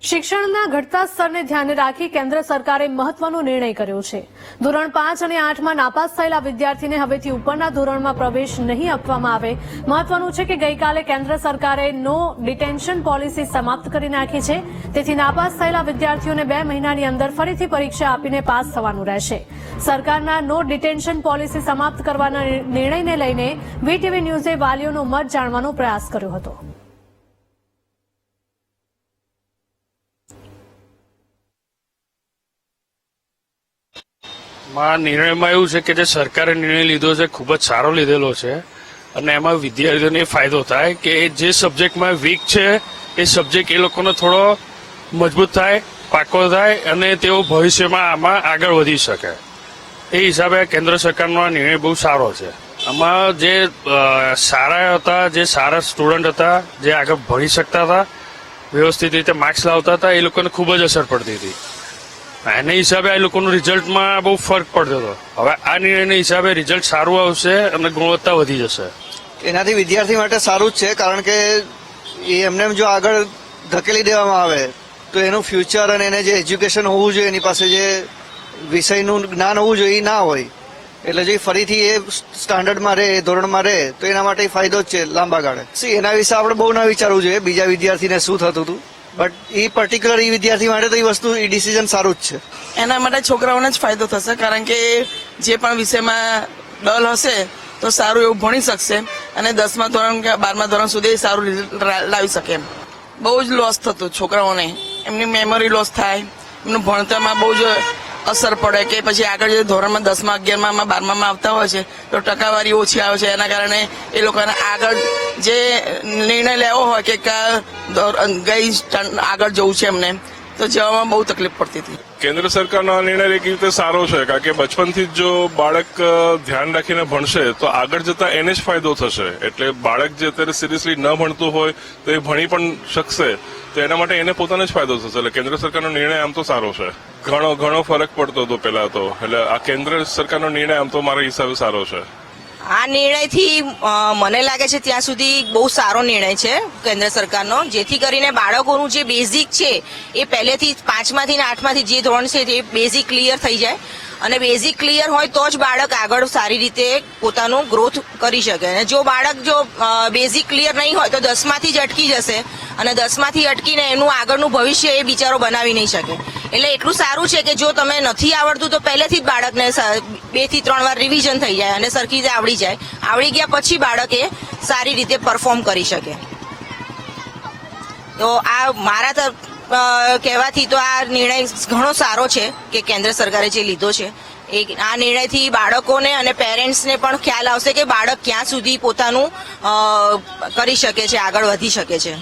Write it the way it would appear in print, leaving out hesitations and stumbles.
શિક્ષણના ઘટતા સ્તરને ધ્યાને રાખી કેન્દ્ર સરકારે મહત્વનો નિર્ણય કર્યો છે। ધોરણ 5 અને 8માં નાપાસ થયેલા વિદ્યાર્થીને હવેથી ઉપરના ધોરણમાં પ્રવેશ નહીં આપવામાં આવે। મહત્વનું છે કે ગઈકાલે કેન્દ્ર સરકારે નો ડિટેન્શન પોલિસી સમાપ્ત કરી નાખી છે। તેથી નાપાસ થયેલા વિદ્યાર્થીઓને 2 મહિનાની અંદર ફરીથી પરીક્ષા આપીને પાસ થવાનું રહેશે। સરકારના નો ડિટેન્શન પોલિસી સમાપ્ત કરવાના નિર્ણયને લઈને વીટીવી ન્યૂઝે વાલીઓનો મત જાણવાનો પ્રયાસ કર્યો હતો। નિર્ણયમાં એવું છે કે જે સરકારે નિર્ણય લીધો છે ખૂબ જ સારો લીધેલો છે અને એમાં વિદ્યાર્થીઓને ફાયદો થાય કે જે સબ્જેક્ટમાં વીક છે એ સબ્જેક્ટ એ લોકોને થોડો મજબૂત થાય, પાકો થાય અને તેઓ ભવિષ્યમાં આમાં આગળ વધી શકે। એ હિસાબે કેન્દ્ર સરકારનો આ નિર્ણય બહુ સારો છે। આમાં જે સારા હતા, જે સારા સ્ટુડન્ટ હતા, જે આગળ ભણી શકતા હતા, વ્યવસ્થિત રીતે માર્ક્સ લાવતા હતા, એ લોકોને ખૂબ જ અસર પડતી હતી। એના હિસાબે આ લોકોનું રિઝલ્ટમાં બહુ ફરક પડતો હતો। હવે આ નિર્ણયના હિસાબે રિઝલ્ટ સારું આવશે અને ગુણવત્તા વધી જશે। એનાથી વિદ્યાર્થી માટે સારું જ છે, કારણ કે એમને જો આગળ ધકેલી દેવામાં આવે તો એનું ફ્યુચર અને એને જે એજ્યુકેશન હોવું જોઈએ, એની પાસે જે વિષયનું જ્ઞાન હોવું જોઈએ એ ના હોય। એટલે જો ફરીથી એ સ્ટાન્ડર્ડમાં રહે, એ ધોરણમાં રહે તો એના માટે ફાયદો જ છે લાંબા ગાળે। એના વિશે આપણે બહુ ના વિચારવું જોઈએ બીજા વિદ્યાર્થીને શું થતું હતું, બટ એ પર્ટિક્યુલર એ વિદ્યાર્થી માટે તો એ વસ્તુ, એ ડિસિઝન સારું જ છે। એના માટે છોકરાઓને જ ફાયદો થશે, કારણ કે જે પણ વિષયમાં ડલ હશે તો સારું એવું ભણી શકશે અને 10મા ધોરણ કે 12મા ધોરણ સુધી સારું રિઝલ્ટ લાવી શકે। બહુ જ લોસ થતું છોકરાઓને, એમની મેમરી લોસ થાય, એમનું ભણતરમાં બહુ જ અસર પડે કે પછી આગળ જે ધોરણમાં 10મા 11મા 12મામાં આવતા હોય છે તો ટકાવારી ઓછી આવે છે। એના કારણે એ લોકોને આગળ જે નિર્ણય લેવો હોય કે ગઈ આગળ જવું છે એમને, તો જવામાં બહુ તકલીફ પડતી હતી। કેન્દ્ર સરકારનો આ નિર્ણય એક રીતે સારો છે, કારણ કે બચપનથી જ જો બાળક ધ્યાન રાખીને ભણશે તો આગળ જતા એને જ ફાયદો થશે। એટલે બાળક જે અત્યારે સિરિયસલી ન ભણતું હોય તો એ ભણી પણ શકશે, તો એના માટે એને પોતાને જ ફાયદો થશે। એટલે કેન્દ્ર સરકારનો નિર્ણય આમ તો સારો છે। ઘણો ફરક પડતો હતો પેલા તો, એટલે આ કેન્દ્ર સરકારનો નિર્ણય આમ તો મારા હિસાબે સારો છે। આ નિર્ણયથી મને લાગે છે ત્યાં સુધી બહુ સારો નિર્ણય છે કેન્દ્ર સરકારનો, જેથી કરીને બાળકોનું જે બેઝિક છે એ પહેલેથી 5માંથી ને 8માંથી જે ધોરણ છે તે બેઝિક ક્લિયર થઈ જાય અને બેઝિક ક્લિયર હોય તો જ બાળક આગળ સારી રીતે પોતાનું ગ્રોથ કરી શકે। અને જો બાળક જો બેઝિક ક્લિયર નહીં હોય તો 10માંથી જ અટકી જશે અને 10માંથી અટકીને એનું આગળનું ભવિષ્ય એ બિચારો બનાવી નહીં શકે। એટલે એટલું સારું છે કે જો તમે નથી આવડતું તો પહેલેથી જ બાળકને 2 થી 3 વાર રિવિઝન થઈ જાય અને સરખી રીતે આવડી જાય। આવડી ગયા પછી બાળક એ સારી રીતે પરફોર્મ કરી શકે। તો આ મારા કહેવાથી તો આ નિર્ણય ઘણો સારો છે કે કેન્દ્ર સરકારે જે લીધો છે એ। આ નિર્ણયથી બાળકોને અને પેરેન્ટ્સને પણ ખ્યાલ આવશે કે બાળક ક્યાં સુધી પોતાનું કરી શકે છે, આગળ વધી શકે છે।